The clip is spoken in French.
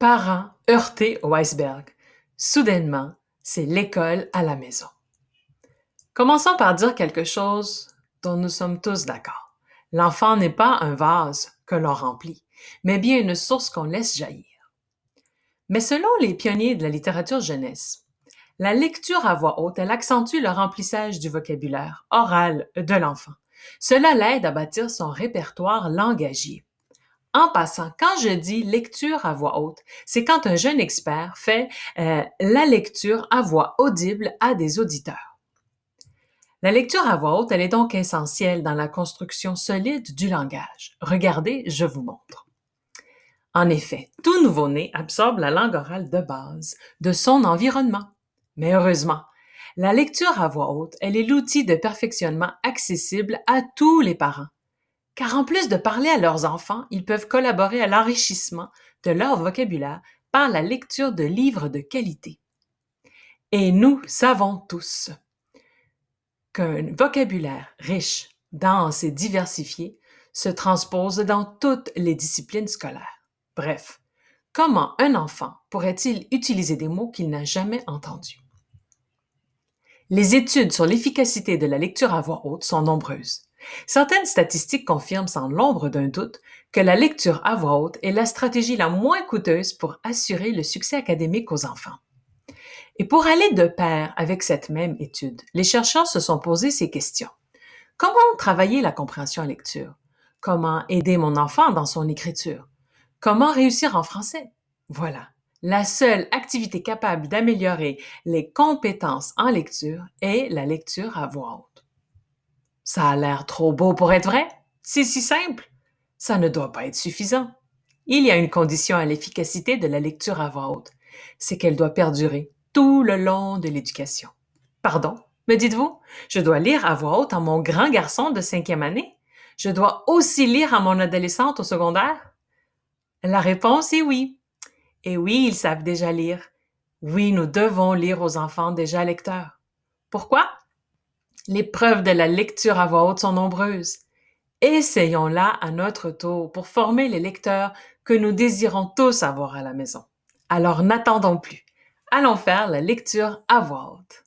Parents heurtés au iceberg. Soudainement, c'est l'école à la maison. Commençons par dire quelque chose dont nous sommes tous d'accord. L'enfant n'est pas un vase que l'on remplit, mais bien une source qu'on laisse jaillir. Mais selon les pionniers de la littérature jeunesse, la lecture à voix haute, elle accentue le remplissage du vocabulaire oral de l'enfant. Cela l'aide à bâtir son répertoire langagier. En passant, quand je dis lecture à voix haute, c'est quand un jeune expert fait la lecture à voix audible à des auditeurs. La lecture à voix haute, elle est donc essentielle dans la construction solide du langage. Regardez, je vous montre. En effet, tout nouveau-né absorbe la langue orale de base de son environnement. Mais heureusement, la lecture à voix haute, elle est l'outil de perfectionnement accessible à tous les parents. Car en plus de parler à leurs enfants, ils peuvent collaborer à l'enrichissement de leur vocabulaire par la lecture de livres de qualité. Et nous savons tous qu'un vocabulaire riche, dense et diversifié se transpose dans toutes les disciplines scolaires. Bref, comment un enfant pourrait-il utiliser des mots qu'il n'a jamais entendus? Les études sur l'efficacité de la lecture à voix haute sont nombreuses. Certaines statistiques confirment sans l'ombre d'un doute que la lecture à voix haute est la stratégie la moins coûteuse pour assurer le succès académique aux enfants. Et pour aller de pair avec cette même étude, les chercheurs se sont posé ces questions. Comment travailler la compréhension en lecture? Comment aider mon enfant dans son écriture? Comment réussir en français? Voilà. La seule activité capable d'améliorer les compétences en lecture est la lecture à voix haute. Ça a l'air trop beau pour être vrai? C'est si simple. Ça ne doit pas être suffisant. Il y a une condition à l'efficacité de la lecture à voix haute. C'est qu'elle doit perdurer tout le long de l'éducation. Pardon, me dites-vous? Je dois lire à voix haute à mon grand garçon de 5e année? Je dois aussi lire à mon adolescente au secondaire? La réponse est oui. Et oui, ils savent déjà lire. Oui, nous devons lire aux enfants déjà lecteurs. Pourquoi? Les preuves de la lecture à voix haute sont nombreuses. Essayons-la à notre tour pour former les lecteurs que nous désirons tous avoir à la maison. Alors n'attendons plus. Allons faire la lecture à voix haute.